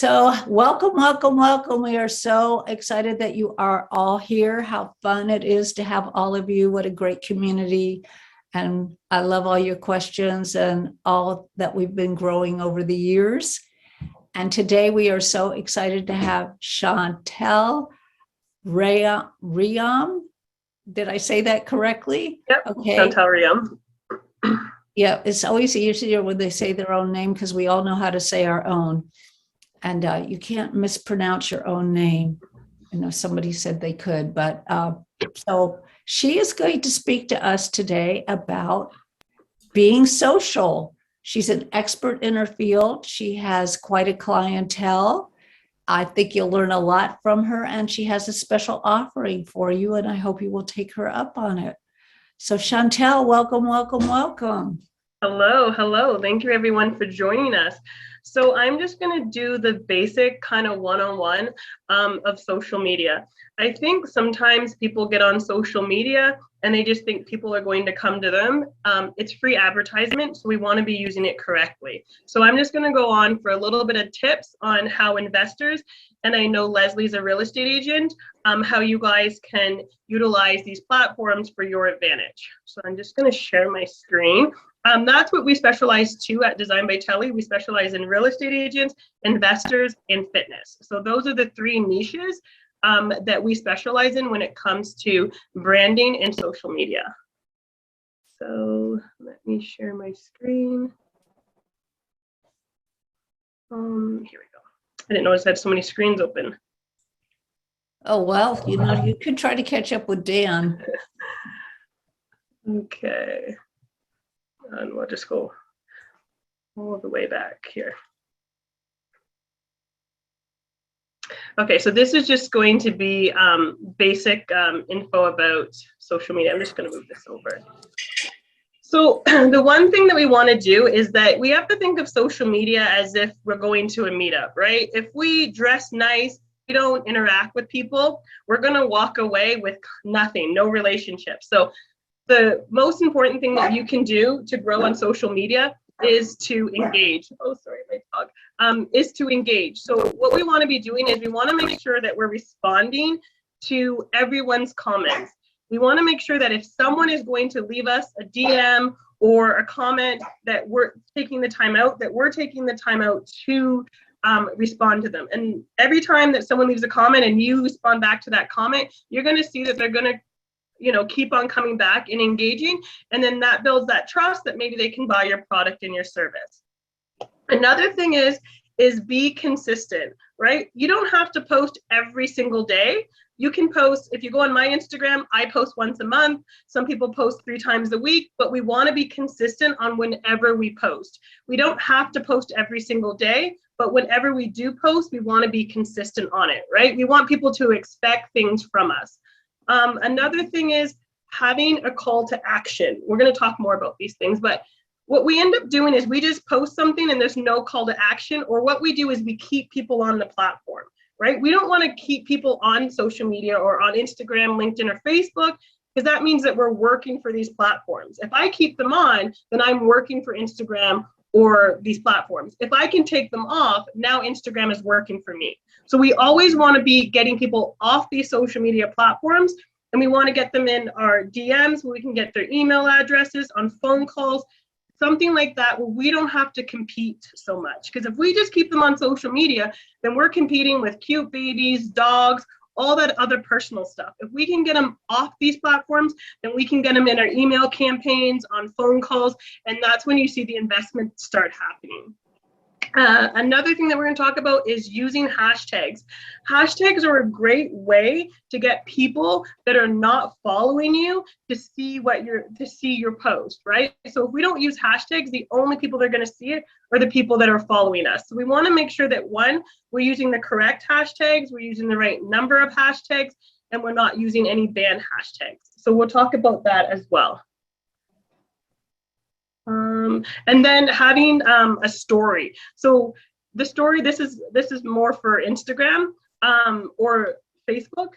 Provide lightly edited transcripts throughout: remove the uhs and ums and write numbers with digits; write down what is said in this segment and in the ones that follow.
So welcome, welcome, welcome. We are so excited that you are all here. How fun it is to have all of you. What a great community. And I love all your questions and all that we've been growing over the years. And today we are so excited to have Chonetells Riam. Did I say that correctly? Yep. Okay. Chonetells Riam. Yeah, it's always easier when they say their own name because we all know how to say our own. And you can't mispronounce your own name. I know somebody said they could, but so she is going to speak to us today about being social. She's an expert in her field. She has quite a clientele. I think you'll learn a lot from her, and she has a special offering for you, and I hope you will take her up on it. So Chonetells, welcome, welcome, welcome. Hello, hello. Thank you everyone for joining us. So I'm just going to do the basic kind of one-on-one of social media. I think sometimes people get on social media and they just think people are going to come to them. It's free advertisement, so we want to be using it correctly. So I'm just going to go on for a little bit of tips on how investors, and I know Leslie's a real estate agent, how you guys can utilize these platforms for your advantage. So I'm just going to share my screen. That's what we specialize to at Design by Telly. We specialize in real estate agents, investors, and fitness. So those are the three niches that we specialize in when it comes to branding and social media. So let me share my screen. Here we go. I didn't notice I had so many screens open. Oh, well, you know, you could try to catch up with Dan. Okay. And we'll just go all the way back here. Okay, so this is just going to be basic info about social media. I'm just going to move this over. So the one thing that we want to do is that we have to think of social media as if we're going to a meetup, right? If we dress nice, we don't interact with people, we're going to walk away with nothing, no relationship. So the most important thing that you can do to grow on social media is to engage. Oh, sorry, my dog. Is to engage. So what we want to be doing is we want to make sure that we're responding to everyone's comments. We want to make sure that if someone is going to leave us a DM or a comment, that we're taking the time out, to respond to them. And every time that someone leaves a comment and you respond back to that comment, you're going to see that they're going to keep on coming back and engaging. And then that builds that trust that maybe they can buy your product and your service. Another thing is be consistent, right? You don't have to post every single day. You can post, if you go on my Instagram, I post once a month. Some people post 3 times a week, but we want to be consistent on whenever we post. We don't have to post every single day, but whenever we do post, we want to be consistent on it, right? We want people to expect things from us. Another thing is having a call to action. We're going to talk more about these things, but what we end up doing is we just post something and there's no call to action, or what we do is we keep people on the platform, right? We don't want to keep people on social media or on Instagram, LinkedIn, or Facebook, because that means that we're working for these platforms. If I keep them on, then I'm working for Instagram or these platforms. If I can take them off, now Instagram is working for me. So we always want to be getting people off these social media platforms, and we want to get them in our DMs where we can get their email addresses, on phone calls, something like that, where we don't have to compete so much. Because if we just keep them on social media, then we're competing with cute babies, dogs, all that other personal stuff. If we can get them off these platforms, then we can get them in our email campaigns, on phone calls, and that's when you see the investment start happening. Another thing that we're going to talk about is using hashtags. Hashtags are a great way to get people that are not following you to see your post, right? So if we don't use hashtags, the only people that are going to see it are the people that are following us. So we want to make sure that, one, we're using the correct hashtags, we're using the right number of hashtags, and we're not using any banned hashtags. So we'll talk about that as well. And then having a story. So the story, this is more for Instagram or Facebook.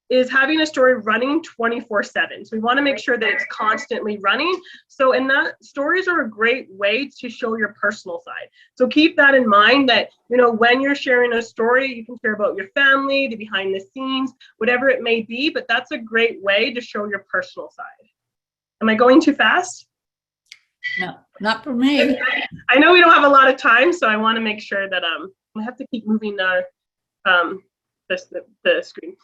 is having a story running 24/7. So we want to make sure that it's constantly running. So, and that stories are a great way to show your personal side. So keep that in mind that, you know, when you're sharing a story, you can share about your family, the behind the scenes, whatever it may be, but that's a great way to show your personal side. Am I going too fast? No, not for me. I know we don't have a lot of time, so I want to make sure that I have to keep moving the screen.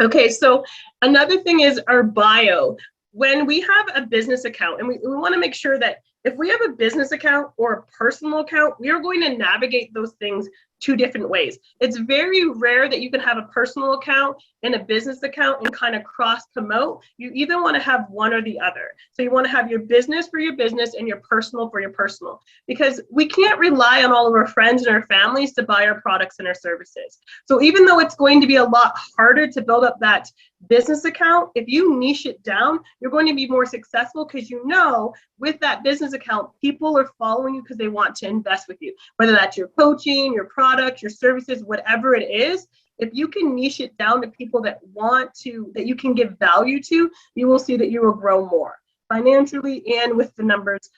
Okay, so another thing is our bio. When we have a business account, and we want to make sure that if we have a business account or a personal account, we are going to navigate those things two different ways. It's very rare that you can have a personal account and a business account and kind of cross promote. You either want to have one or the other. So you want to have your business for your business and your personal for your personal, because we can't rely on all of our friends and our families to buy our products and our services. So even though it's going to be a lot harder to build up that business account, if you niche it down, you're going to be more successful, because you know with that business account, people are following you because they want to invest with you, whether that's your coaching, your product, your services, whatever it is. If you can niche it down to people that want to, that you can give value to, you will see that you will grow more financially and with the numbers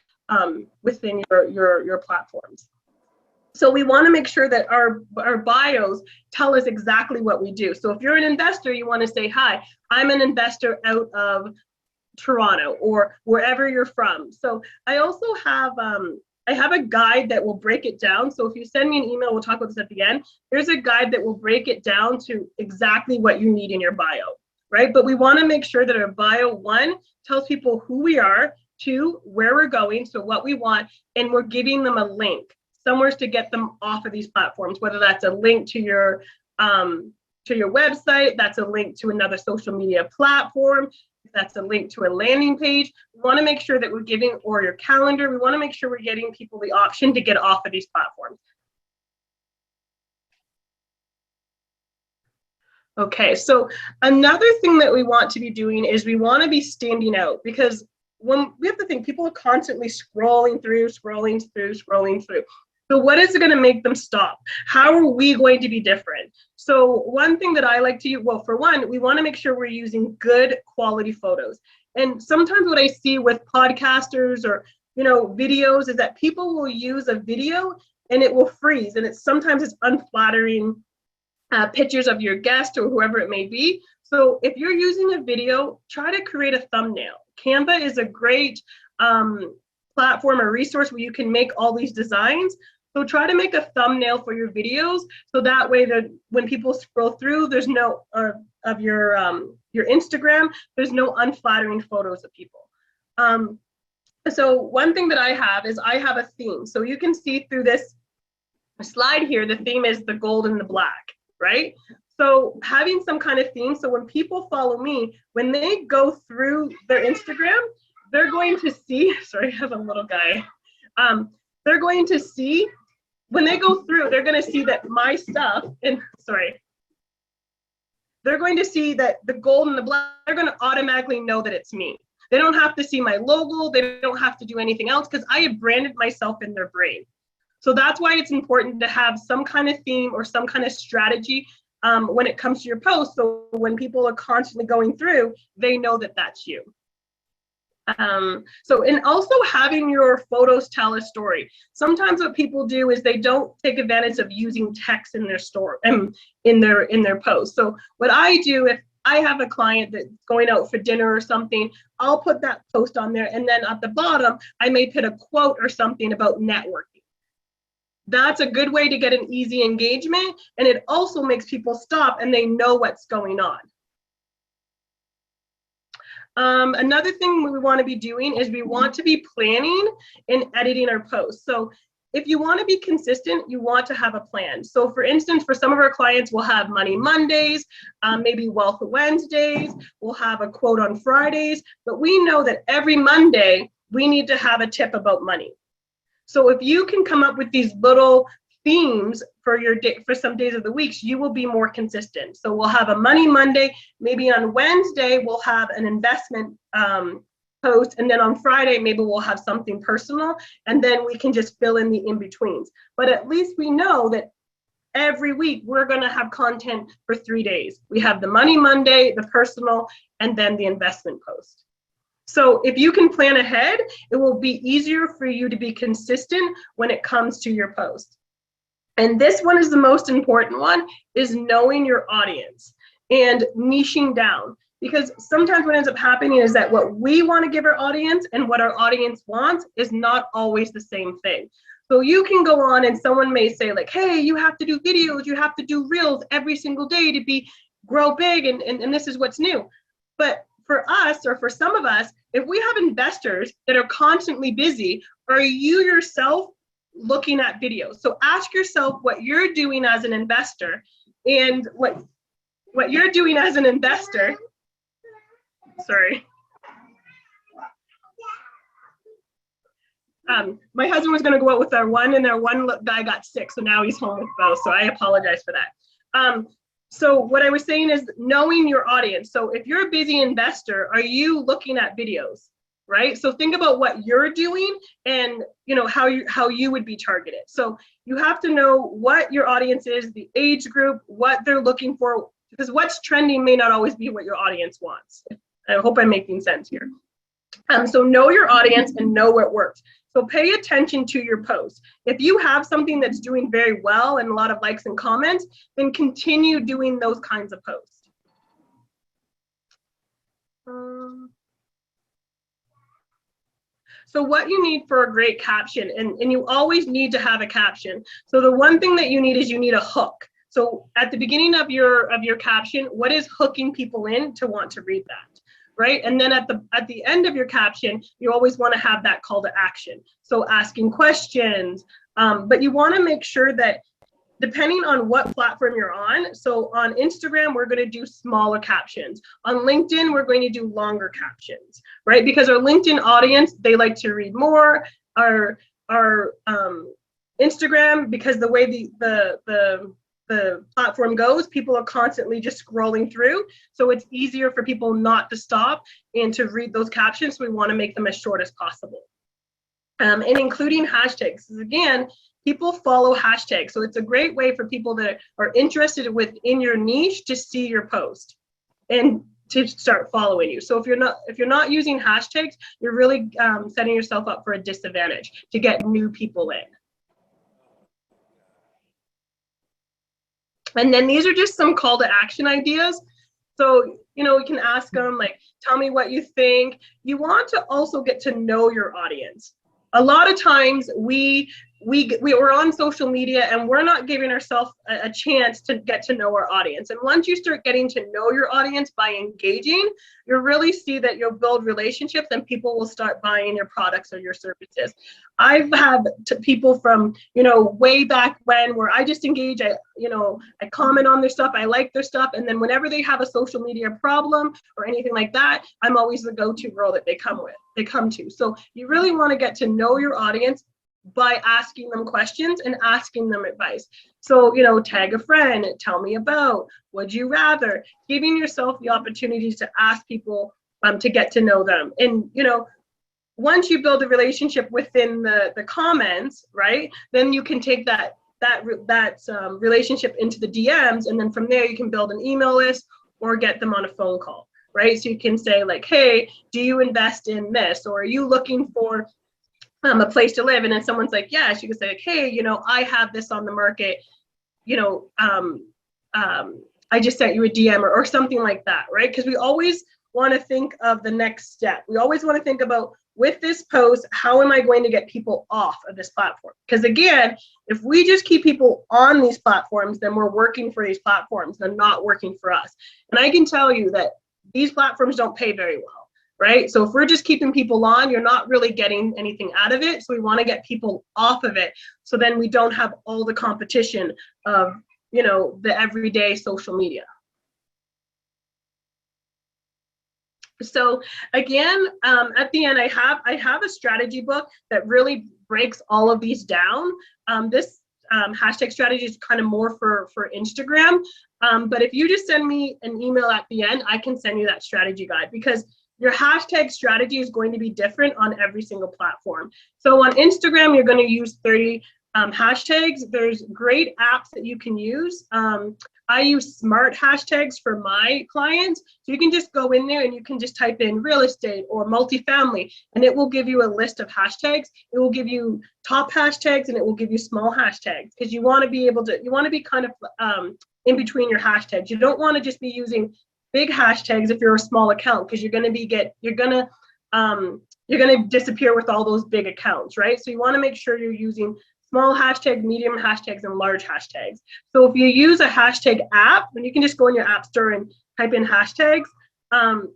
within your platforms. So we want to make sure that our bios tell us exactly what we do. So if you're an investor, you want to say, hi, I'm an investor out of Toronto or wherever you're from. So I also have I have a guide that will break it down. So if you send me an email, we'll talk about this at the end. There's a guide that will break it down to exactly what you need in your bio, right? But we want to make sure that our bio, one, tells people who we are, two, where we're going, so what we want, and we're giving them a link somewhere to get them off of these platforms, whether that's a link to your website, that's a link to another social media platform, that's a link to a landing page. We want to make sure that we're giving, or your calendar, we want to make sure we're getting people the option to get off of these platforms. Okay, so another thing that we want to be doing is we want to be standing out, because when we have to think, people are constantly scrolling through. So what is it going to make them stop? How are we going to be different? So one thing that I like to use, well, for one, we want to make sure we're using good quality photos. And sometimes what I see with podcasters or, you know, videos is that people will use a video and it will freeze. And sometimes it's unflattering pictures of your guest or whoever it may be. So if you're using a video, try to create a thumbnail. Canva is a great platform or resource where you can make all these designs. So try to make a thumbnail for your videos, so that way that when people scroll through, there's no of your Instagram, there's no unflattering photos of people. So one thing that I have is I have a theme. So you can see through this slide here, the theme is the gold and the black, right? So having some kind of theme, so when people follow me, when they go through their Instagram, they're going to see, sorry, I have a little guy. They're going to see, when they go through, they're going to see that my stuff, and sorry, they're going to see that the gold and the black, they're going to automatically know that it's me. They don't have to see my logo. They don't have to do anything else, because I have branded myself in their brain. So that's why it's important to have some kind of theme or some kind of strategy when it comes to your post. So when people are constantly going through, they know that that's you. So, and also having your photos tell a story. Sometimes what people do is they don't take advantage of using text in their story, in their post. So what I do, if I have a client that's going out for dinner or something, I'll put that post on there, and then at the bottom, I may put a quote or something about networking. That's a good way to get an easy engagement, and it also makes people stop and they know what's going on. Another thing we want to be doing is we want to be planning and editing our posts. So if you want to be consistent, you want to have a plan. So for instance, for some of our clients, we'll have Money Mondays, maybe Wealth Wednesdays, we'll have a quote on Fridays, but we know that every Monday, we need to have a tip about money. So if you can come up with these little themes for your day, for some days of the weeks, you will be more consistent. So we'll have a Money Monday, maybe on Wednesday, we'll have an investment post, and then on Friday, maybe we'll have something personal, and then we can just fill in the in-betweens. But at least we know that every week we're going to have content for 3 days. We have the Money Monday, the personal, and then the investment post. So if you can plan ahead, it will be easier for you to be consistent when it comes to your post. And this one is the most important one, is knowing your audience and niching down. Because sometimes what ends up happening is that what we want to give our audience and what our audience wants is not always the same thing. So you can go on and someone may say like, hey, you have to do videos, you have to do reels every single day to grow big, and this is what's new. But for us, or for some of us, if we have investors that are constantly busy, are you yourself looking at videos? So ask yourself what you're doing as an investor, and what you're doing as an investor. Sorry. My husband was going to go out with our one, and our one guy got sick, so now he's home with both. So I apologize for that. So what I was saying is knowing your audience. So if you're a busy investor, are you looking at videos, right? So think about what you're doing and how you would be targeted. So you have to know what your audience is, the age group, what they're looking for, because what's trending may not always be what your audience wants. I hope I'm making sense here. So know your audience and know what works. So pay attention to your posts. If you have something that's doing very well and a lot of likes and comments, then continue doing those kinds of posts. So what you need for a great caption, and you always need to have a caption. So the one thing that you need is you need a hook. So at the beginning of your caption, what is hooking people in to want to read that? Right? And then at the end of your caption, you always want to have that call to action. So asking questions, but you want to make sure that depending on what platform you're on, so on Instagram, we're going to do smaller captions. On LinkedIn, we're going to do longer captions, right? Because our LinkedIn audience, they like to read more. Our Instagram, because the way the platform goes, people are constantly just scrolling through. So it's easier for people not to stop and to read those captions. So we want to make them as short as possible. And including hashtags. Again, people follow hashtags. So it's a great way for people that are interested within your niche to see your post and to start following you. So if you're not using hashtags, you're really setting yourself up for a disadvantage to get new people in. And then these are just some call to action ideas. So, you can ask them like, tell me what you think. You want to also get to know your audience. A lot of times we're on social media and we're not giving ourselves a chance to get to know our audience. And once you start getting to know your audience by engaging, you'll really see that you'll build relationships and people will start buying your products or your services. I've had people from, way back when, where I just engage, I comment on their stuff, I like their stuff. And then whenever they have a social media problem or anything like that, I'm always the go-to girl that they come to. So you really want to get to know your audience by asking them questions and asking them advice. So, tag a friend, tell me about, would you rather, giving yourself the opportunity to ask people to get to know them. And, once you build a relationship within the comments, right, then you can take that relationship into the DMs, and then from there you can build an email list or get them on a phone call, right? So you can say like, hey, do you invest in this? Or are you looking for a place to live? And then someone's like, yes, you can say like, hey, I have this on the market, I just sent you a DM or something like that, right? Because we always want to think of the next step. We always want to think about, with this post, how am I going to get people off of this platform? Because again, if we just keep people on these platforms, then we're working for these platforms. They're not working for us. And I can tell you that these platforms don't pay very well, right? So if we're just keeping people on, you're not really getting anything out of it. So we want to get people off of it. So then we don't have all the competition of, the everyday social media. So again, at the end, I have a strategy book that really breaks all of these down. This hashtag strategy is kind of more for Instagram. But if you just send me an email at the end, I can send you that strategy guide, because your hashtag strategy is going to be different on every single platform. So on Instagram, you're going to use 30 hashtags, there's great apps that you can use. I use smart hashtags for my clients. So you can just go in there and you can just type in real estate or multifamily, and it will give you a list of hashtags. It will give you top hashtags and it will give you small hashtags, because you want to be able to, you want to be kind of in between your hashtags. You don't want to just be using big hashtags if you're a small account, because you're going to disappear with all those big accounts, right? So you want to make sure you're using small hashtags, medium hashtags, and large hashtags. So if you use a hashtag app, then you can just go in your app store and type in hashtags.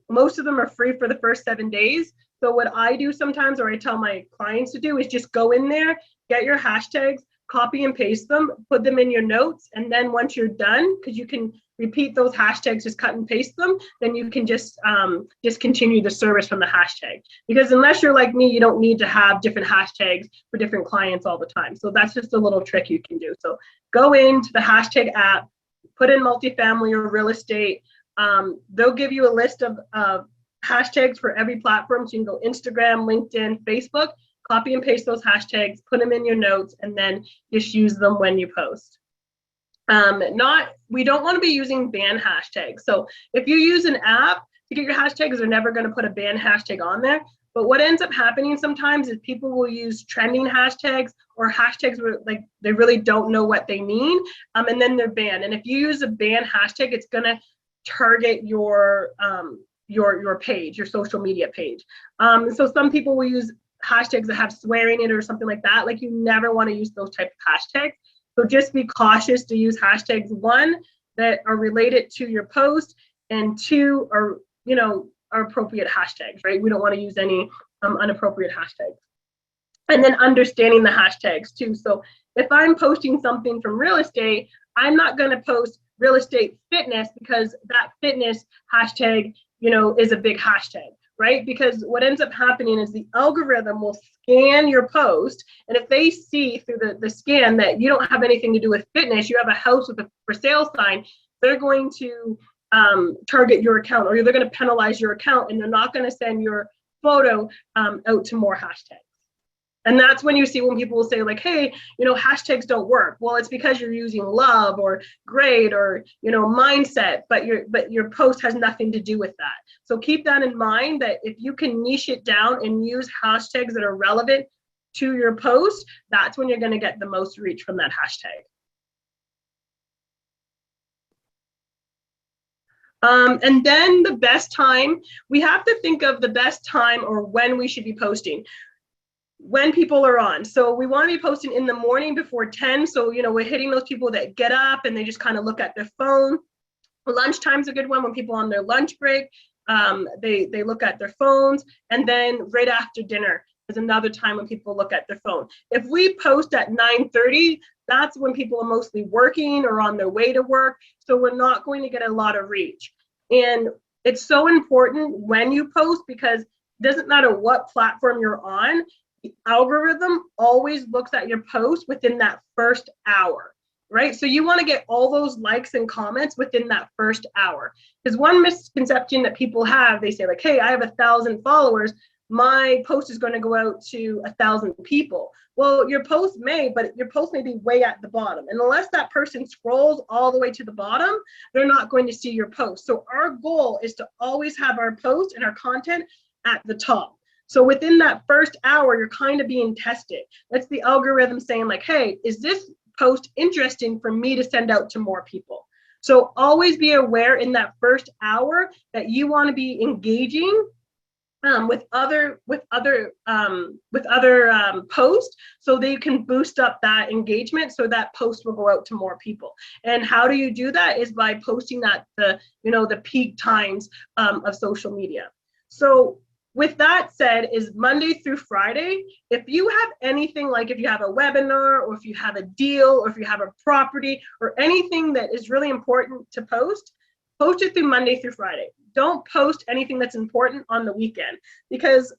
Most of them are free for the first 7 days. So what I do sometimes, or I tell my clients to do, is just go in there, get your hashtags, copy and paste them, put them in your notes, and then once you're done, because you can repeat those hashtags, just cut and paste them, then you can just discontinue the service from the hashtag. Because unless you're like me, you don't need to have different hashtags for different clients all the time. So that's just a little trick you can do. So go into the hashtag app, put in multifamily or real estate. They'll give you a list of hashtags for every platform. So you can go Instagram, LinkedIn, Facebook, copy and paste those hashtags, put them in your notes, and then just use them when you post. We don't want to be using ban hashtags. So if you use an app to get your hashtags, they're never going to put a ban hashtag on there. But what ends up happening sometimes is people will use trending hashtags or hashtags where like they really don't know what they mean, and then they're banned. And if you use a ban hashtag, it's going to target your page, your social media page. So some people will use hashtags that have swearing in it or something like that. Like, you never want to use those type of hashtags. So just be cautious to use hashtags, one, that are related to your post, and two, are appropriate hashtags, right? We don't want to use any inappropriate hashtags. And then understanding the hashtags too. So if I'm posting something from real estate, I'm not going to post real estate fitness, because that fitness hashtag, is a big hashtag, right? Because what ends up happening is the algorithm will scan your post, and if they see through the scan that you don't have anything to do with fitness, you have a house with a for sale sign, they're going to target your account, or they're going to penalize your account, and they're not going to send your photo out to more hashtags. And that's when you see when people will say like, hey, hashtags don't work. Well, it's because you're using love or great or, mindset, but your post has nothing to do with that. So keep that in mind, that if you can niche it down and use hashtags that are relevant to your post, that's when you're going to get the most reach from that hashtag. And then the best time, we have to think of the best time or when we should be posting. When people are on. So we want to be posting in the morning before 10. So, we're hitting those people that get up and they just kind of look at their phone. Lunchtime's a good one, when people on their lunch break, they look at their phones. And then right after dinner is another time when people look at their phone. If we post at 9:30, that's when people are mostly working or on their way to work. So we're not going to get a lot of reach. And it's so important when you post, because it doesn't matter what platform you're on, the algorithm always looks at your post within that first hour, right? So you want to get all those likes and comments within that first hour. Because one misconception that people have, they say like, hey, I have 1,000 followers, my post is going to go out to 1,000 people. Well, your post may be way at the bottom. And unless that person scrolls all the way to the bottom, they're not going to see your post. So our goal is to always have our post and our content at the top. So within that first hour, you're kind of being tested. That's the algorithm saying like, hey, is this post interesting for me to send out to more people? So always be aware in that first hour that you want to be engaging with other posts, so they can boost up that engagement, so that post will go out to more people. And how do you do that? Is by posting at the peak times of social media. So with that said, is Monday through Friday, if you have anything, like if you have a webinar, or if you have a deal, or if you have a property, or anything that is really important to post it through Monday through Friday. Don't post anything that's important on the weekend, because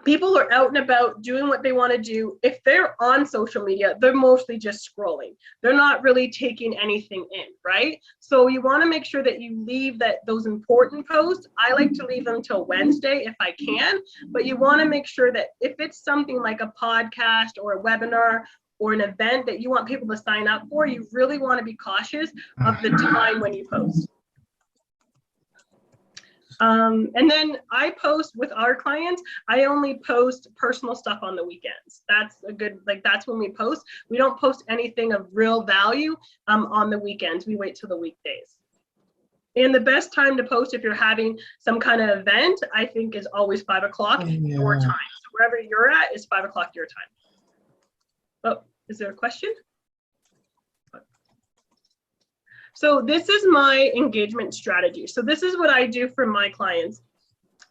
people are out and about doing what they want to do. If they're on social media, they're mostly just scrolling. They're not really taking anything in, right? So you want to make sure that you leave those important posts. I like to leave them till Wednesday if I can, but you want to make sure that if it's something like a podcast or a webinar or an event that you want people to sign up for, you really want to be cautious of the time when you post. And then I post with our clients, I only post personal stuff on the weekends. That's a good, like, that's when we post. We don't post anything of real value on the weekends. We wait till the weekdays. And the best time to post if you're having some kind of event, I think, is always 5 o'clock your time. So wherever you're at is 5 o'clock your time. Oh, is there a question? So this is my engagement strategy. So this is what I do for my clients.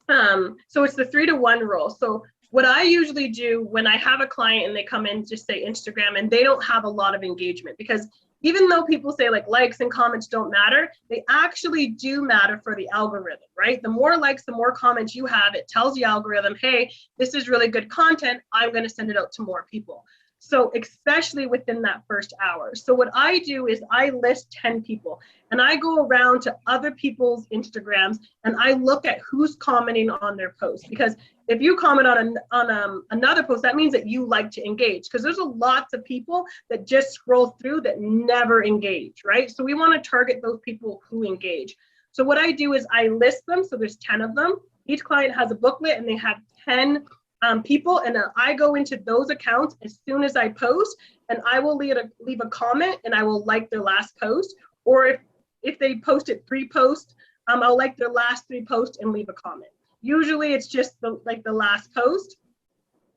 So it's the 3-to-1 rule. So what I usually do when I have a client and they come in, just say Instagram, and they don't have a lot of engagement, because even though people say like likes and comments don't matter, they actually do matter for the algorithm, right? The more likes, the more comments you have, it tells the algorithm, hey, this is really good content, I'm going to send it out to more people. So especially within that first hour. So what I do is I list 10 people and I go around to other people's Instagrams and I look at who's commenting on their post. Because if you comment on another post, that means that you like to engage, because there's lots of people that just scroll through that never engage, right? So we want to target those people who engage. So what I do is I list them. So there's 10 of them. Each client has a booklet and they have 10 people, and I go into those accounts as soon as I post, and I will leave a comment and I will like their last post. Or if they posted 3 posts, I'll like their last 3 posts and leave a comment. Usually it's just the last post,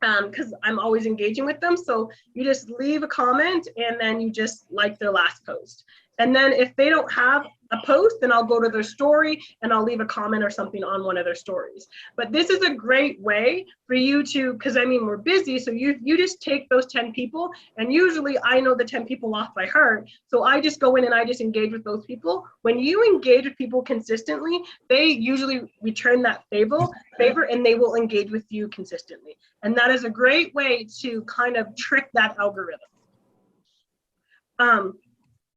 because I'm always engaging with them. So you just leave a comment and then you just like their last post. And then if they don't have a post, then I'll go to their story and I'll leave a comment or something on one of their stories. But this is a great way for you to, because I mean, we're busy. So you just take those 10 people, and usually I know the 10 people off by heart. So I just go in and I just engage with those people. When you engage with people consistently, they usually return that favor and they will engage with you consistently. And that is a great way to kind of trick that algorithm.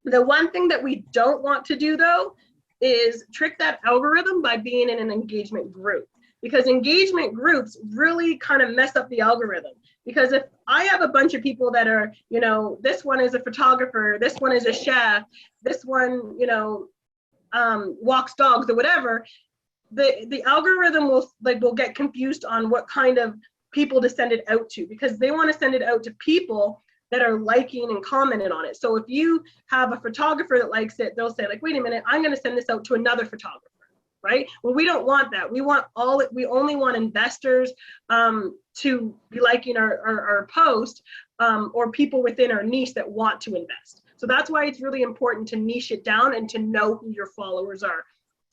The one thing that we don't want to do, though, is trick that algorithm by being in an engagement group, because engagement groups really kind of mess up the algorithm. Because if I have a bunch of people that are, you know, this one is a photographer, this one is a chef, this one, you know, walks dogs or whatever, the algorithm will get confused on what kind of people to send it out to, because they want to send it out to people that are liking and commenting on it. So if you have a photographer that likes it, they'll say like, wait a minute, I'm going to send this out to another photographer, right? Well, we don't want that. We only want investors to be liking our post, or people within our niche that want to invest. So that's why it's really important to niche it down and to know who your followers are.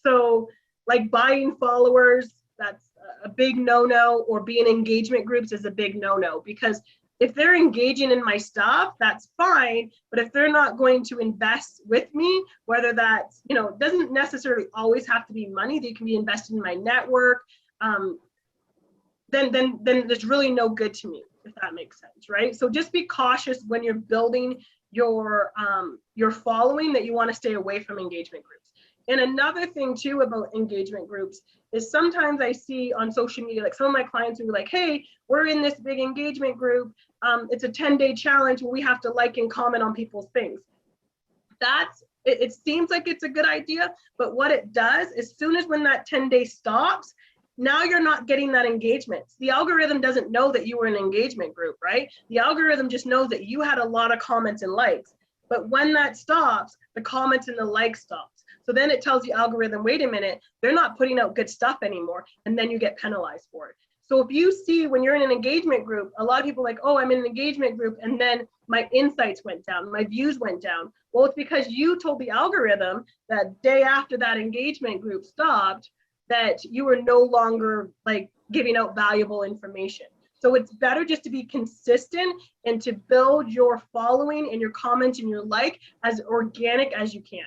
So like buying followers, that's a big no-no, or being in engagement groups is a big no-no, because if they're engaging in my stuff, that's fine. But if they're not going to invest with me, whether that's, you know, it doesn't necessarily always have to be money, they can be invested in my network, then there's really no good to me, if that makes sense, right? So just be cautious when you're building your following, that you want to stay away from engagement groups. And another thing too about engagement groups is sometimes I see on social media, like some of my clients will be like, hey, we're in this big engagement group. It's a 10-day challenge where we have to like and comment on people's things. It seems like it's a good idea, but what it does, as soon as when that 10-day stops, now you're not getting that engagement. The algorithm doesn't know that you were in an engagement group, right? The algorithm just knows that you had a lot of comments and likes. But when that stops, the comments and the likes stops. So then it tells the algorithm, wait a minute, they're not putting out good stuff anymore. And then you get penalized for it. So if you see when you're in an engagement group, a lot of people are like, oh, I'm in an engagement group, and then my insights went down, my views went down. Well, it's because you told the algorithm that day after that engagement group stopped that you were no longer like giving out valuable information. So it's better just to be consistent and to build your following and your comments and your like as organic as you can.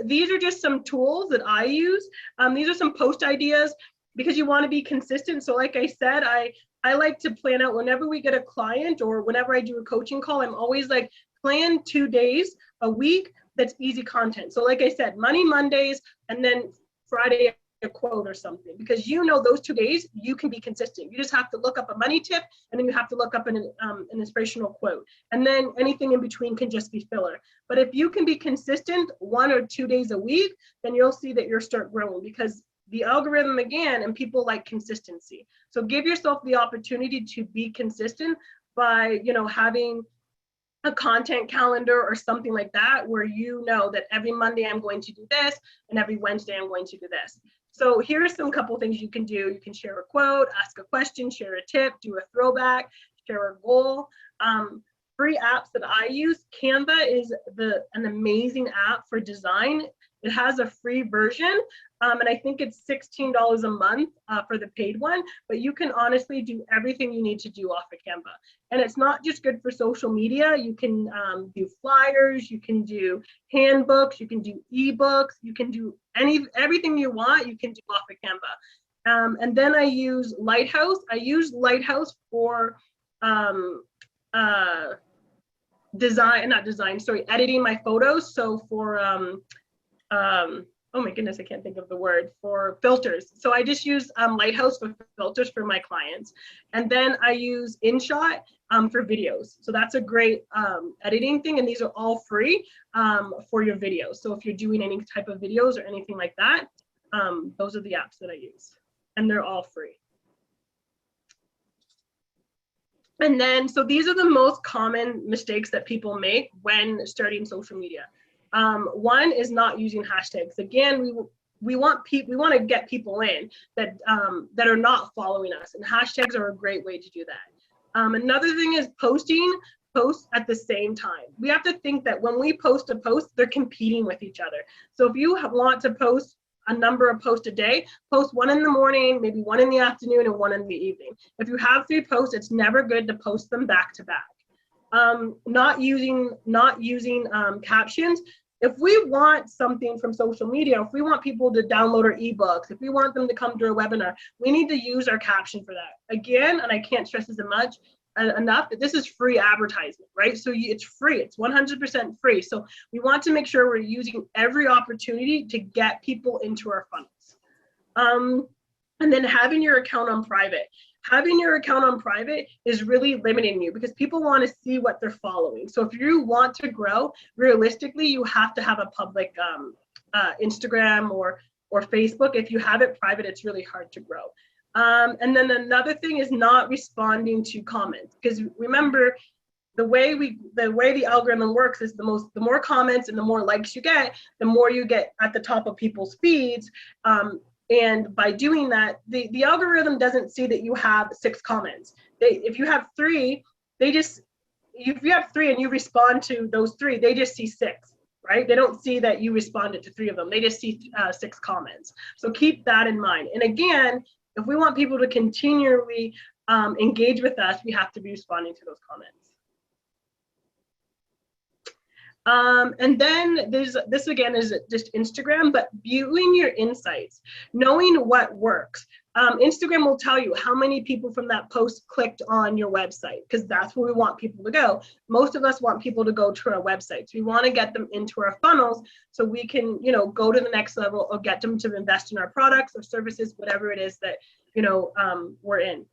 These are just some tools that I use. These are some post ideas because you want to be consistent. So like I said, I like to plan out whenever we get a client or whenever I do a coaching call, I'm always like, plan 2 days a week that's easy content. So like I said, Mondays, and then Friday a quote or something, because you know those 2 days you can be consistent. You just have to look up a money tip, and then you have to look up an inspirational quote, and then anything in between can just be filler. But if you can be consistent 1 or 2 days a week, then you'll see that you'll start growing, because the algorithm, again, and people like consistency. So give yourself the opportunity to be consistent by, you know, having a content calendar or something like that, where you know that every Monday I'm going to do this, and every Wednesday I'm going to do this. So here's some couple things you can do. You can share a quote, ask a question, share a tip, do a throwback, share a goal. Free apps that I use, Canva is an amazing app for design. It has a free version, and I think it's $16 a month for the paid one, but you can honestly do everything you need to do off of Canva. And it's not just good for social media. You can do flyers, you can do handbooks, you can do ebooks, you can do everything you want, you can do off of Canva. And then I use Lighthouse. I use Lighthouse for editing my photos. So for oh my goodness, I can't think of the word, for filters. So I just use Lighthouse for filters for my clients. And then I use InShot for videos. So that's a great editing thing. And these are all free for your videos. So if you're doing any type of videos or anything like that, those are the apps that I use. And they're all free. And then, so these are the most common mistakes that people make when starting social media. One is not using hashtags. Again, we want to get people in that that are not following us, and hashtags are a great way to do that. Another thing is posts at the same time. We have to think that when we post a post, they're competing with each other. So if you want to post a number of posts a day, post one in the morning, maybe one in the afternoon, and one in the evening. If you have 3 posts, it's never good to post them back to back. Not using captions. If we want something from social media, if we want people to download our ebooks, if we want them to come to our webinar, we need to use our caption for that. Again, and I can't stress this enough, that this is free advertisement, right? So it's free, it's 100% free. So we want to make sure we're using every opportunity to get people into our funnels. And then having your account on private. Having your account on private is really limiting you, because people want to see what they're following. So if you want to grow, realistically, you have to have a public Instagram or Facebook. If you have it private, it's really hard to grow. And then another thing is not responding to comments, because remember, the way the algorithm works is the more comments and the more likes you get, the more you get at the top of people's feeds. And by doing that, the algorithm doesn't see that you have 6 comments. If you have 3, if you have 3 and you respond to those 3, they just see 6, right? They don't see that you responded to 3 of them. They just see 6 comments. So keep that in mind. And again, if we want people to continually engage with us, we have to be responding to those comments. And then this again is just Instagram, but viewing your insights, knowing what works. Instagram will tell you how many people from that post clicked on your website, because that's where we want people to go. Most of us want people to go to our websites. We want to get them into our funnels so we can, you know, go to the next level or get them to invest in our products or services, whatever it is that, you know, we're in.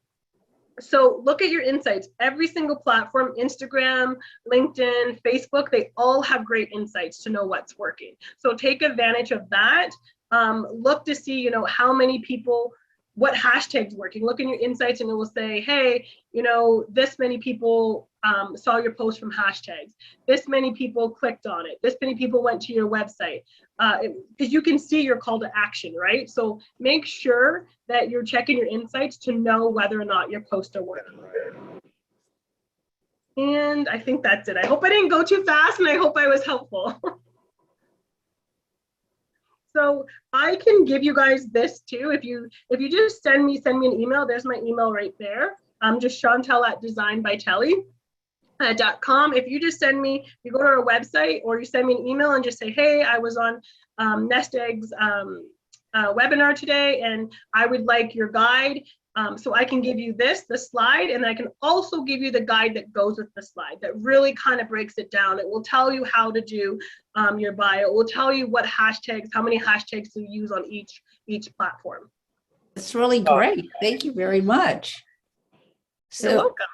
So look at your insights. Every single platform, Instagram, LinkedIn, Facebook, they all have great insights to know what's working. So take advantage of that. Look to see, you know, how many people, what hashtags working. Look in your insights and it will say, hey, you know, this many people saw your post from hashtags. This many people clicked on it. This many people went to your website. Because you can see your call to action, right? So make sure that you're checking your insights to know whether or not your posts are working. And I think that's it. I hope I didn't go too fast, and I hope I was helpful. So I can give you guys this too. If you just send me an email, there's my email right there. Just Chonetells@designbytelly.com. If you just send me, you go to our website or you send me an email and just say, hey, I was on Nest Egg's webinar today and I would like your guide. So I can give you the slide, and I can also give you the guide that goes with the slide that really kind of breaks it down. It will tell you how to do your bio. It will tell you what hashtags, how many hashtags to use on each each platform. That's really great. Thank you very much. You're So welcome.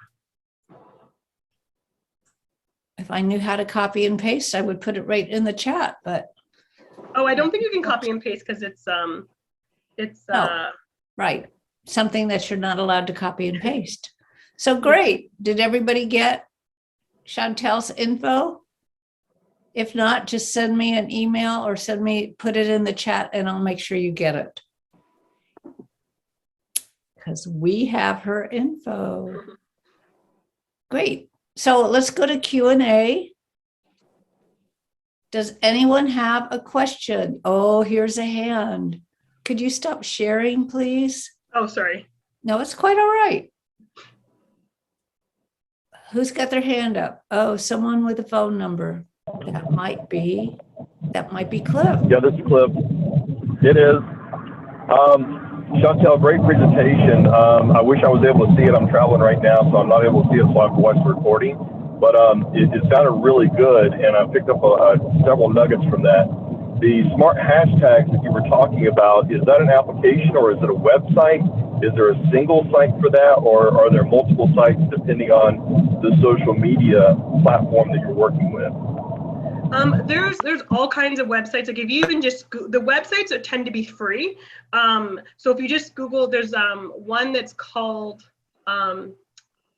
if I knew how to copy and paste, I would put it right in the chat, but Oh, I don't think you can copy and paste because it's no, right. Something that you're not allowed to copy and paste. So great. Did everybody get Chonetells info? If not, just send me an email or put it in the chat and I'll make sure you get it. Because we have her info. Great. So let's go to Q&A. Does anyone have a question? Oh, here's a hand. Could you stop sharing, please? Oh, sorry. No, it's quite all right. Who's got their hand up? Oh, someone with a phone number. That might be Cliff. Yeah, this is Cliff. It is. Chonetel, great presentation. I wish I was able to see it. I'm traveling right now, so I'm not able to see it, so I have to watch the recording. But it sounded really good, and I picked up several nuggets from that. The smart hashtags that you were talking about, is that an application or is it a website? Is there a single site for that, or are there multiple sites depending on the social media platform that you're working with? There's all kinds of websites. Like if you even just the websites that tend to be free. So if you just Google, there's one that's called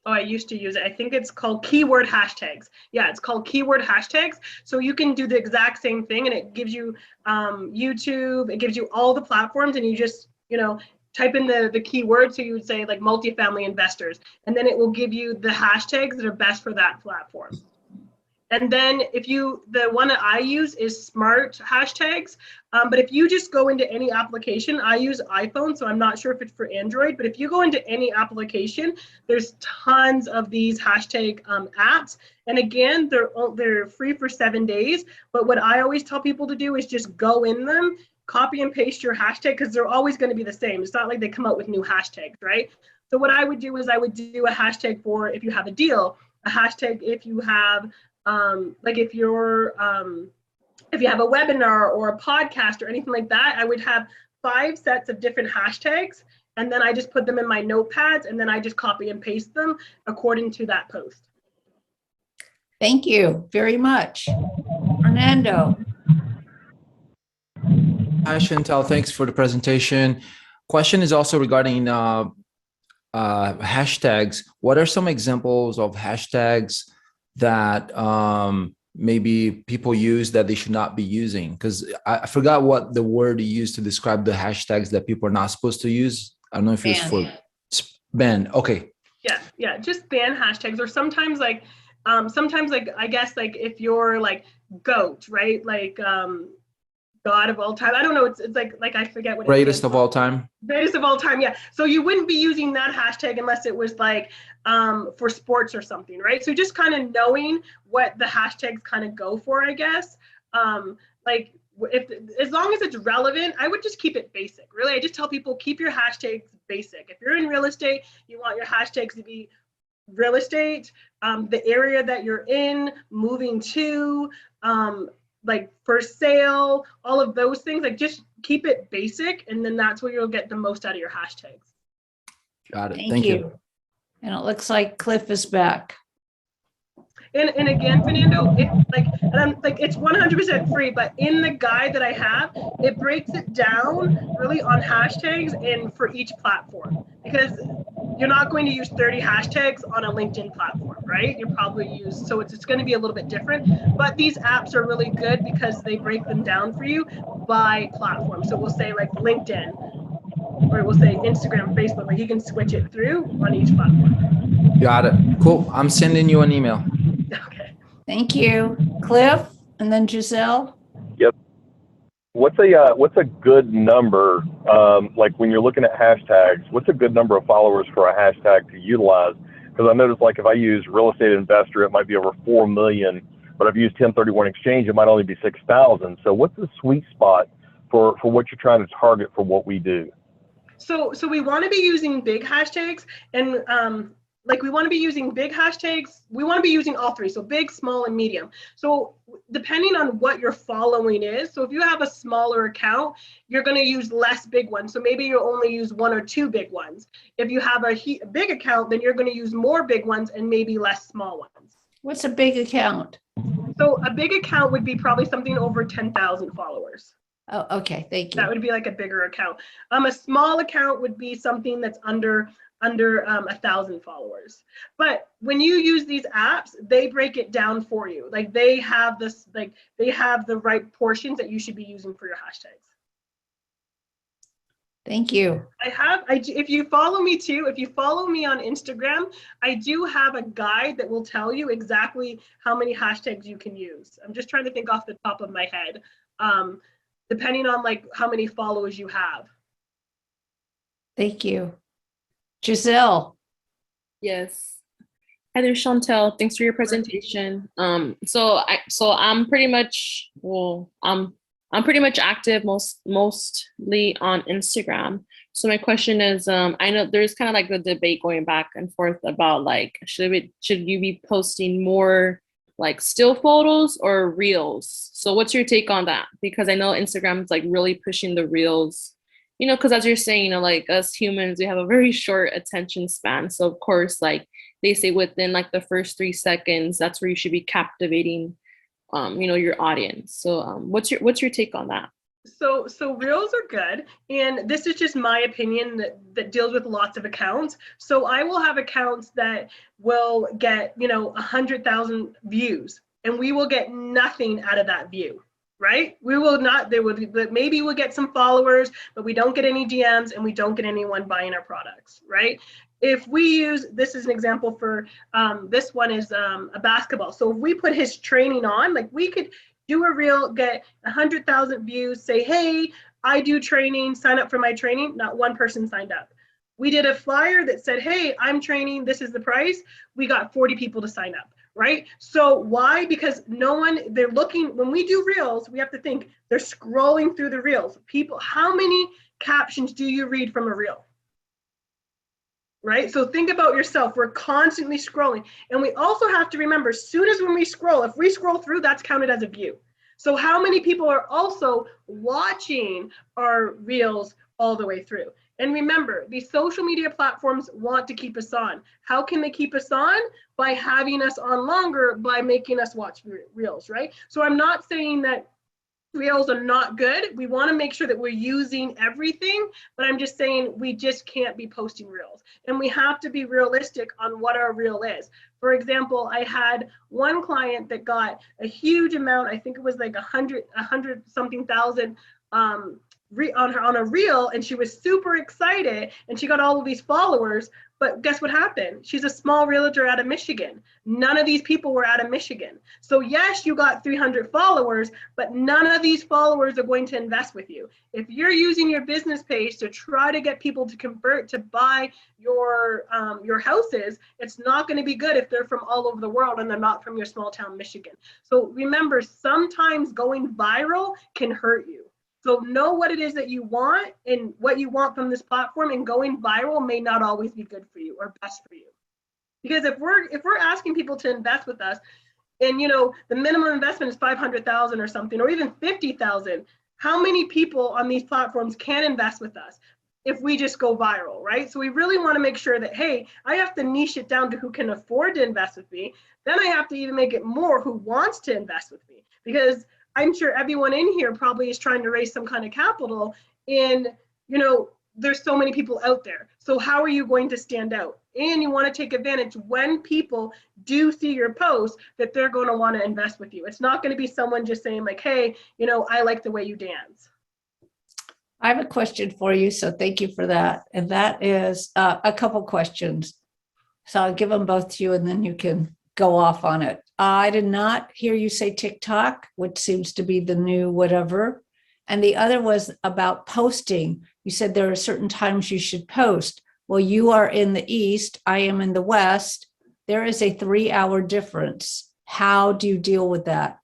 oh, I used to use it. I think it's called keyword hashtags. Yeah, it's called keyword hashtags. So you can do the exact same thing, and it gives you YouTube. It gives you all the platforms, and you just type in the keyword. So you would say like multifamily investors, and then it will give you the hashtags that are best for that platform. And then the one that I use is smart hashtags. But if you just go into any application, I use iPhone, so I'm not sure if it's for Android, but if you go into any application, there's tons of these hashtag apps. And again, they're free for 7 days. But what I always tell people to do is just go in them, copy and paste your hashtag, because they're always going to be the same. It's not like they come out with new hashtags, right? So what I would do is I would do a hashtag for if you have a deal, a hashtag if you have like if you have a webinar or a podcast or anything like that, I would have 5 sets of different hashtags, and then I just put them in my notepads, and then I just copy and paste them according to that post. Thank you very much. Fernando. Hi, Chonetel. Thanks for the presentation. Question is also regarding hashtags. What are some examples of hashtags that maybe people use that they should not be using? Because I forgot what the word you used to describe the hashtags that people are not supposed to use. I don't know if it's for ban. Okay. Yeah, just ban hashtags, or sometimes like I guess like if you're like GOAT, right? Like God of all time. I don't know. It's like I forget what. Greatest of all time. Greatest of all time. Yeah. So you wouldn't be using that hashtag unless it was like for sports or something, right? So just kind of knowing what the hashtags kind of go for, I guess. Like as long as it's relevant, I would just keep it basic. Really, I just tell people keep your hashtags basic. If you're in real estate, you want your hashtags to be real estate, the area that you're in, moving to, like for sale, all of those things. Like just keep it basic, and then that's where you'll get the most out of your hashtags. Got it. Thank you. And it looks like Cliff is back. And again, Fernando, it's 100% free, but in the guide that I have, it breaks it down really on hashtags and for each platform, because you're not going to use 30 hashtags on a LinkedIn platform, right? You probably so it's going to be a little bit different, but these apps are really good because they break them down for you by platform. So we'll say like LinkedIn, or we'll say Instagram, Facebook, like you can switch it through on each platform. Got it. Cool. I'm sending you an email. Okay. Thank you. Cliff, and then Giselle. Yep. What's a good number, like when you're looking at hashtags, what's a good number of followers for a hashtag to utilize? Because I noticed like if I use real estate investor, it might be over 4 million, but if I use 1031 exchange, it might only be 6,000. So what's the sweet spot for what you're trying to target for what we do? So we want to be using big hashtags, and like we want to be using big hashtags. We want to be using all three. So big, small, and medium. So depending on what your following is. So if you have a smaller account, you're going to use less big ones. So maybe you'll only use 1 or 2 big ones. If you have a big account, then you're going to use more big ones and maybe less small ones. What's a big account? So a big account would be probably something over 10,000 followers. Oh, okay. Thank you. That would be like a bigger account. A small account would be something that's under 1,000 followers. But when you use these apps, they break it down for you. Like they have this, like they have the right portions that you should be using for your hashtags. Thank you. If you follow me too, if you follow me on Instagram, I do have a guide that will tell you exactly how many hashtags you can use. I'm just trying to think off the top of my head, depending on like how many followers you have. Thank you. Giselle. Yes. Hi there, Chantel. Thanks for your presentation. So I'm pretty much, I'm pretty much active mostly on Instagram. So my question is, I know there's kind of like the debate going back and forth about like, should you be posting more like still photos or reels? So what's your take on that? Because I know Instagram is like really pushing the reels, you know, because as you're saying, you know, like us humans, we have a very short attention span. So of course, like they say within like the first 3 seconds, that's where you should be captivating, you know, your audience. So what's your take on that? So reels are good, and this is just my opinion that deals with lots of accounts. So I will have accounts that will get, you know, 100,000 views, and we will get nothing out of that view, right? We will not. There will be, but maybe we'll get some followers, but we don't get any DMs, and we don't get anyone buying our products, right? If we use, this is an example for, this one is a basketball. So if we put his training on, like we could do a reel, get 100,000 views, say, hey, I do training, sign up for my training. Not one person signed up. We did a flyer that said, hey, I'm training, this is the price. We got 40 people to sign up, right? So why? Because no one, they're looking, when we do reels, we have to think, they're scrolling through the reels. People, how many captions do you read from a reel? Right? So think about yourself. We're constantly scrolling. And we also have to remember, as soon as when we scroll, if we scroll through, that's counted as a view. So how many people are also watching our reels all the way through? And remember, these social media platforms want to keep us on. How can they keep us on? By having us on longer, by making us watch reels, right? So I'm not saying that reels are not good. We want to make sure that we're using everything, but I'm just saying we just can't be posting reels, and we have to be realistic on what our reel is. For example, I had one client that got a huge amount, I think it was like 100 something thousand on a reel, and she was super excited, and she got all of these followers. But guess what happened? She's a small realtor out of Michigan. None of these people were out of Michigan. So yes, you got 300 followers, but none of these followers are going to invest with you. If you're using your business page to try to get people to convert to buy your houses, it's not going to be good if they're from all over the world and they're not from your small town Michigan. So remember, sometimes going viral can hurt you. So know what it is that you want and what you want from this platform, and going viral may not always be good for you or best for you. Because if we're asking people to invest with us, and you know the minimum investment is 500,000 or something, or even 50,000, how many people on these platforms can invest with us if we just go viral, right? So we really want to make sure that, hey, I have to niche it down to who can afford to invest with me. Then I have to even make it more who wants to invest with me, because I'm sure everyone in here probably is trying to raise some kind of capital, and you know there's so many people out there. So how are you going to stand out? And you want to take advantage when people do see your post that they're going to want to invest with you. It's not going to be someone just saying like, hey, you know, I like the way you dance. I have a question for you, so thank you for that. And that is a couple questions. So I'll give them both to you, and then you can go off on it. I did not hear you say TikTok, which seems to be the new whatever. And the other was about posting. You said there are certain times you should post. Well, you are in the East, I am in the West. There is a 3-hour difference. How do you deal with that?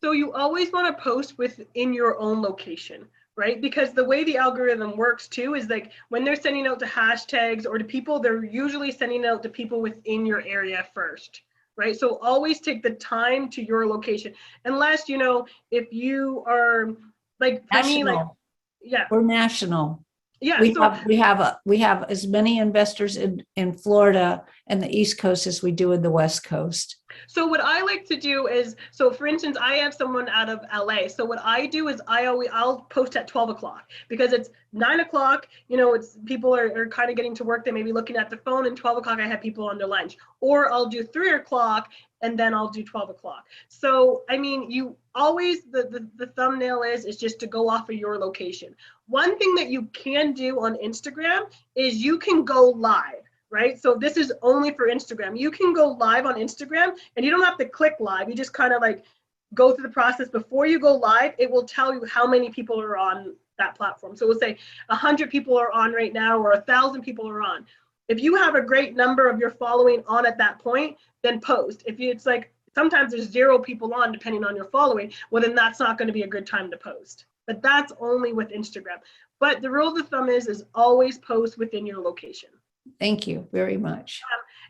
So you always want to post within your own location, right? Because the way the algorithm works too is like when they're sending out to hashtags or to people, they're usually sending out to people within your area first, right? So always take the time to your location, unless, you know, if you are like, for me, like, National. yeah, We're national. yeah. We So have as many investors in Florida and the East Coast as we do in the West Coast. So what I like to do is, so for instance, I have someone out of LA. So what I do is I'll post at 12 o'clock because it's 9 o'clock, you know, it's people are kind of getting to work. They may be looking at the phone, and 12 o'clock I have people on their lunch, or I'll do 3 o'clock and then I'll do 12 o'clock. So, I mean, you always, the thumbnail is just to go off of your location. One thing that you can do on Instagram is you can go live. Right? So this is only for Instagram. You can go live on Instagram and you don't have to click live. You just kind of like go through the process. Before you go live, it will tell you how many people are on that platform. So we'll say 100 people are on right now, or 1,000 people are on. If you have a great number of your following on at that point, then post. If it's like, sometimes there's 0 people on depending on your following, well, then that's not going to be a good time to post. But that's only with Instagram. But the rule of the thumb is always post within your location. Thank you very much.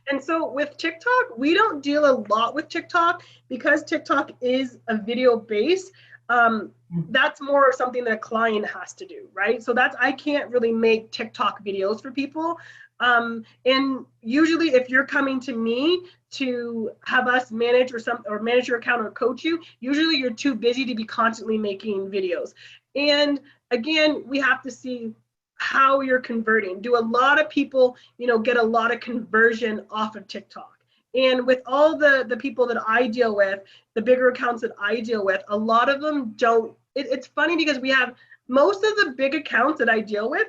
And so with TikTok, we don't deal a lot with TikTok because TikTok is a video base. That's more something that a client has to do, right? So I can't really make TikTok videos for people. And usually if you're coming to me to have us manage or manage your account or coach you, usually you're too busy to be constantly making videos. And again, we have to see how you're converting. Do a lot of people, you know, get a lot of conversion off of TikTok? And with all the people that I deal with, the bigger accounts that I deal with, a lot of them don't. It's funny because we have most of the big accounts that I deal with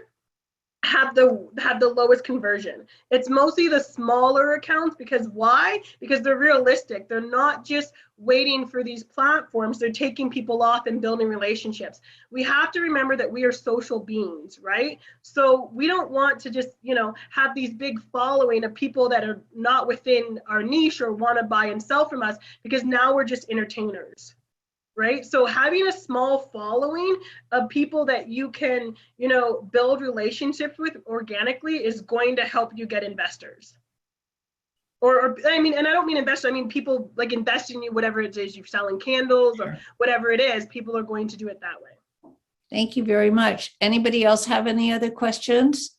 have the lowest conversion. It's mostly the smaller accounts. Because why? Because they're realistic. They're not just waiting for these platforms. They're taking people off and building relationships. We have to remember that we are social beings, right? So we don't want to just, you know, have these big following of people that are not within our niche or want to buy and sell from us, because now we're just entertainers. Right? So having a small following of people that you can, you know, build relationships with organically is going to help you get investors. Or I mean, and I don't mean investors, I mean people like invest in you, whatever it is, you're selling candles or whatever it is, people are going to do it that way. Thank you very much. Anybody else have any other questions?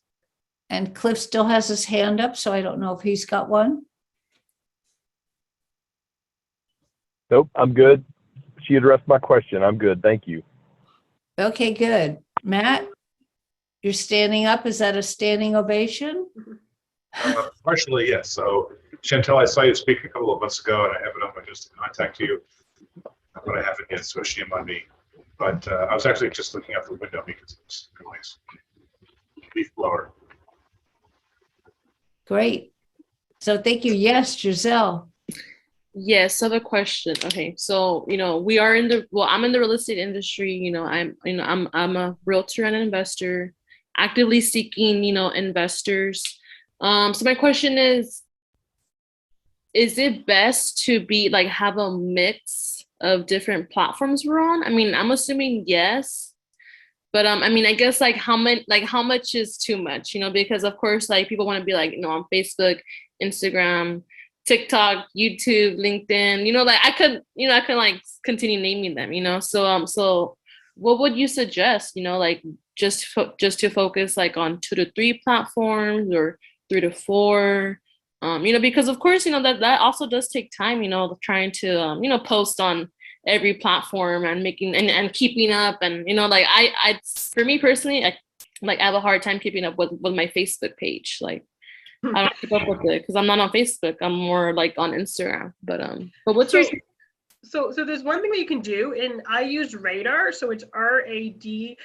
And Cliff still has his hand up, so I don't know if he's got one. Nope, I'm good. She addressed my question. I'm good. Thank you. Okay, good. Matt, you're standing up. Is that a standing ovation? Partially, yes. So, Chantel, I saw you speak a couple of months ago, and I have it on my list to contact you, but I haven't yet, so shame on me. But I was actually just looking out the window because it's noise. Leaf blower. Great. So thank you. Yes, Giselle. Yes, so the question. Okay, so you know, we are in the I'm in the real estate industry. You know, I'm a realtor and an investor, actively seeking, you know, investors. So my question is it best to be like have a mix of different platforms we're on? I mean, I'm assuming yes, but I mean, I guess like how much is too much? You know, because of course, like people want to be like, you know, on Facebook, Instagram, TikTok, YouTube, LinkedIn, you know, like I could like continue naming them, you know. So what would you suggest, you know, like just to focus like on 2 to 3 platforms or 3 to 4, you know, because of course, you know, that also does take time, you know, trying to you know, post on every platform and making and keeping up, and you know, like I for me personally, I have a hard time keeping up with my Facebook page. Like I don't keep up with it because I'm not on Facebook. I'm more like on Instagram. But what's your So there's one thing that you can do, and I use Radar, so it's RADAAR.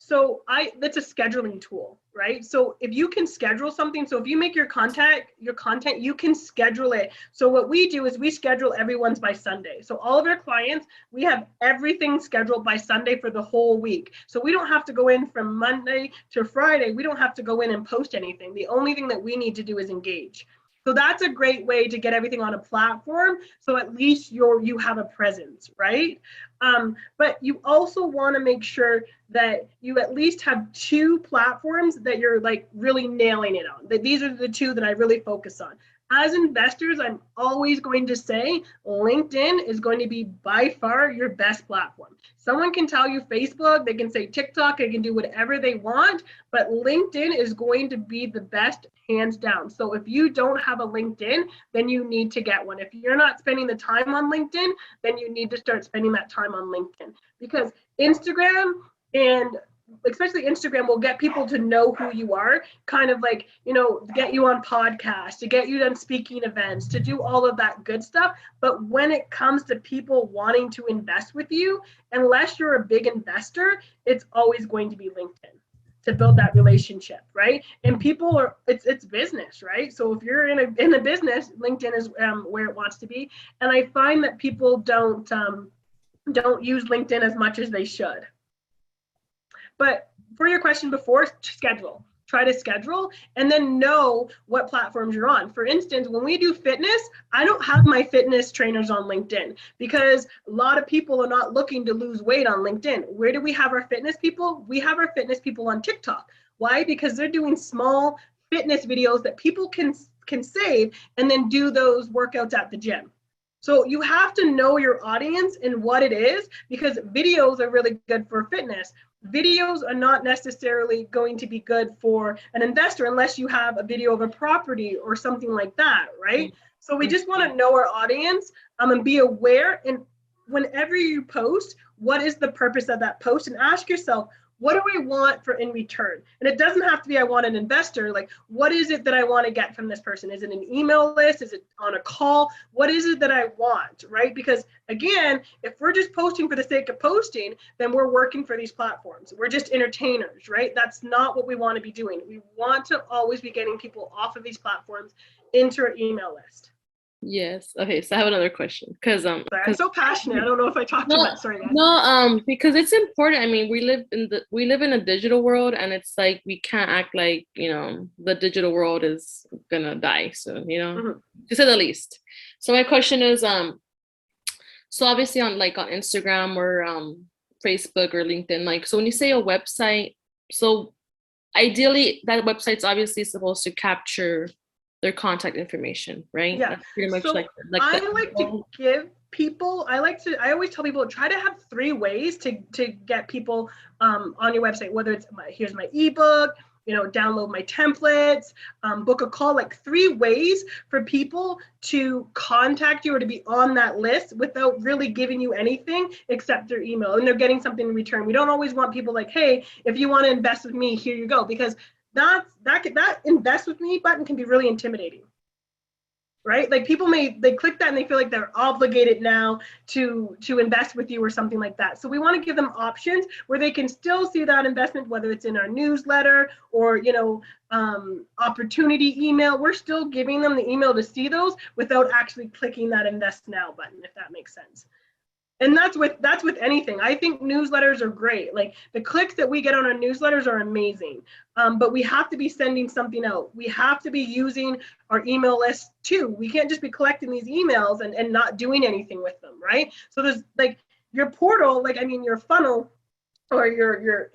So that's a scheduling tool, right? So if you can schedule something, so if you make your content, you can schedule it. So what we do is we schedule everyone's by Sunday. So all of our clients, we have everything scheduled by Sunday for the whole week. So we don't have to go in from Monday to Friday. We don't have to go in and post anything. The only thing that we need to do is engage. So that's a great way to get everything on a platform. So at least you have a presence, right? But you also want to make sure that you at least have 2 platforms that you're like really nailing it on. That these are the 2 that I really focus on. As investors, I'm always going to say LinkedIn is going to be by far your best platform. Someone can tell you Facebook, they can say TikTok, they can do whatever they want, but LinkedIn is going to be the best, hands down. So if you don't have a LinkedIn, then you need to get one. If you're not spending the time on LinkedIn, then you need to start spending that time on LinkedIn, because Instagram, and especially Instagram, will get people to know who you are, kind of like, you know, get you on podcasts, to get you on speaking events, to do all of that good stuff. But when it comes to people wanting to invest with you, unless you're a big investor, it's always going to be LinkedIn to build that relationship, right? And people are, it's business, right? So if you're in a business, LinkedIn is where it wants to be. And I find that people don't use LinkedIn as much as they should. But for your question before, schedule. Try to schedule and then know what platforms you're on. For instance, when we do fitness, I don't have my fitness trainers on LinkedIn because a lot of people are not looking to lose weight on LinkedIn. Where do we have our fitness people? We have our fitness people on TikTok. Why? Because they're doing small fitness videos that people can save and then do those workouts at the gym. So you have to know your audience and what it is, because videos are really good for fitness. Videos are not necessarily going to be good for an investor unless you have a video of a property or something like that, right? So we just want to know our audience and be aware. And whenever you post, what is the purpose of that post? And ask yourself, what do I want for in return? And it doesn't have to be I want an investor. Like, what is it that I want to get from this person? Is it an email list? Is it on a call? What is it that I want, right? Because again, if we're just posting for the sake of posting, then we're working for these platforms. We're just entertainers, right? That's not what we want to be doing. We want to always be getting people off of these platforms into our email list. Yes. Okay. So I have another question because Sorry, I'm so passionate. I don't know if I talked too much. Sorry, guys. No, because it's important. I mean, we live in a digital world, and it's like we can't act like, you know, the digital world is gonna die soon, you know, to say the least. So my question is, so obviously on Instagram or Facebook or LinkedIn, like, so when you say a website, so ideally that website's obviously supposed to capture their contact information, right? Yeah. That's pretty much So like I like to give people, I always tell people, try to have 3 ways to get people on your website, whether it's here's my ebook, you know, download my templates, book a call, like 3 ways for people to contact you or to be on that list without really giving you anything except their email, and they're getting something in return. We don't always want people like, hey, if you want to invest with me, here you go, because that invest with me button can be really intimidating, right? Like people they click that and they feel like they're obligated now to invest with you or something like that. So we want to give them options where they can still see that investment, whether it's in our newsletter or, you know, opportunity email. We're still giving them the email to see those without actually clicking that invest now button, if that makes sense. And that's with anything. I think newsletters are great. Like the clicks that we get on our newsletters are amazing. But we have to be sending something out. We have to be using our email list too. We can't just be collecting these emails and not doing anything with them, right? So there's like your portal, like, I mean, your funnel or your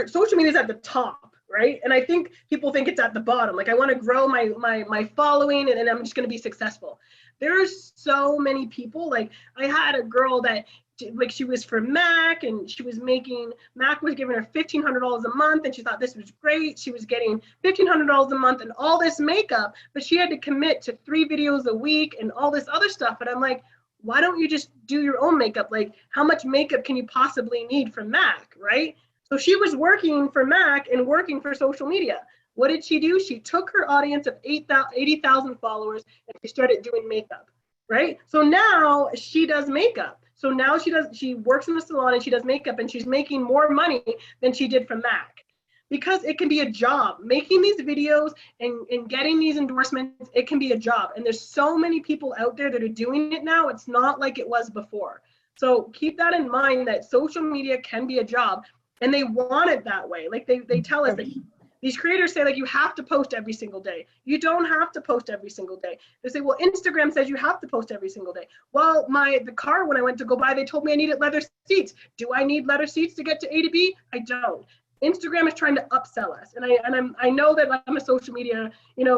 social media is at the top, right? And I think people think it's at the bottom. Like I want to grow my following and I'm just going to be successful. There's so many people. Like I had a girl that, like, she was from Mac and she was making, Mac was giving her $1,500 a month and she thought this was great. She was getting $1,500 a month and all this makeup, but she had to commit to 3 videos a week and all this other stuff. And I'm like, why don't you just do your own makeup? Like how much makeup can you possibly need from Mac, right? So she was working for Mac and working for social media. What did she do? She took her audience of 80,000 followers and she started doing makeup, right? So now she does makeup. So now she works in the salon and she does makeup and she's making more money than she did from Mac, because it can be a job. Making these videos and getting these endorsements, it can be a job. And there's so many people out there that are doing it now. It's not like it was before. So keep that in mind, that social media can be a job and they want it that way. Like they tell us that These creators say like you have to post every single day. You don't have to post every single day. They say, well, Instagram says you have to post every single day. Well, the car when I went to go buy, they told me I needed leather seats. Do I need leather seats to get to A to B? I don't. Instagram is trying to upsell us, and I know that I'm a social media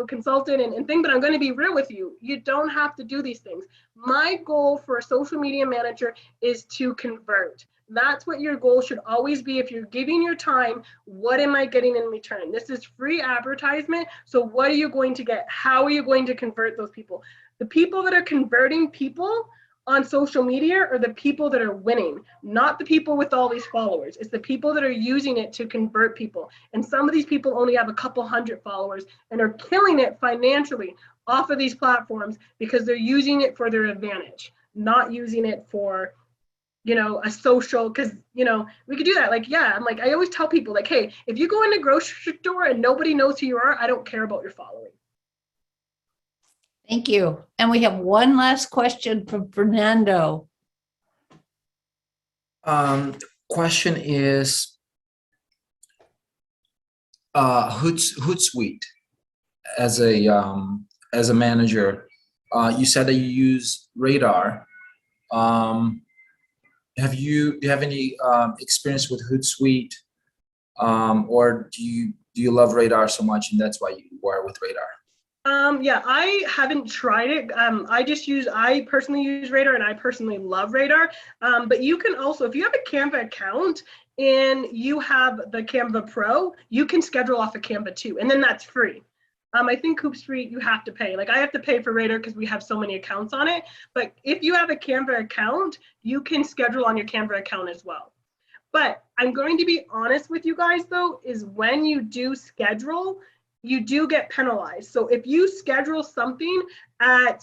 consultant and thing, but I'm going to be real with you. You don't have to do these things. My goal for a social media manager is to convert. That's what your goal should always be. If you're giving your time, what am I getting in return? This is free advertisement. So what are you going to get? How are you going to convert those people? The people that are converting people on social media are the people that are winning, not the people with all these followers. It's the people that are using it to convert people. And some of these people only have a couple hundred followers and are killing it financially off of these platforms because they're using it for their advantage, not using it for a social, because we could do that. Like, yeah, I'm like, I always tell people like, hey, if you go in a grocery store and nobody knows who you are, I don't care about your following. Thank you. And we have one last question from Fernando. Question is Hootsuite as a manager. You said that you use Radar. Do you have any experience with Hootsuite, or do you love Radar so much and that's why you are with Radar? Yeah, I haven't tried it. I personally use Radar, and I personally love Radar. But you can also, if you have a Canva account and you have the Canva Pro, you can schedule off of Canva too, and then that's free. I think Hootsuite you have to pay. Like I have to pay for Radar because we have so many accounts on it. But if you have a Canva account, you can schedule on your Canva account as well. But I'm going to be honest with you guys though, is when you do schedule, you do get penalized. So if you schedule something at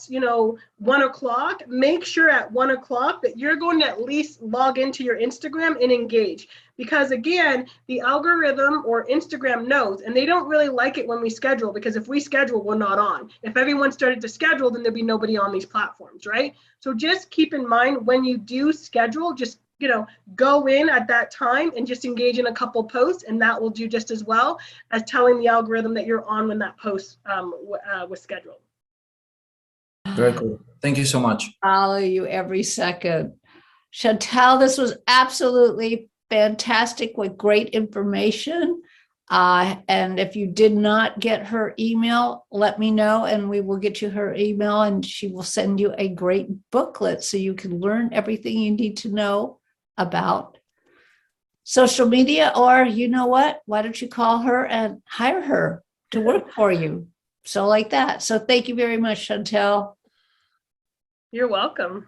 1 o'clock, make sure at 1 o'clock that you're going to at least log into your Instagram and engage. Because again, the algorithm or Instagram knows, and they don't really like it when we schedule, because if we schedule, we're not on. If everyone started to schedule, then there'd be nobody on these platforms, right? So just keep in mind when you do schedule, just go in at that time and just engage in a couple posts, and that will do just as well as telling the algorithm that you're on when that post was scheduled. Very cool. Thank you so much. Follow you every second. Chonetells, this was absolutely fantastic with great information. And if you did not get her email, let me know and we will get you her email, and she will send you a great booklet so you can learn everything you need to know about social media. Or you know what, why don't you call her and hire her to work for you? So like that. So thank you very much, Chonetells. You're welcome.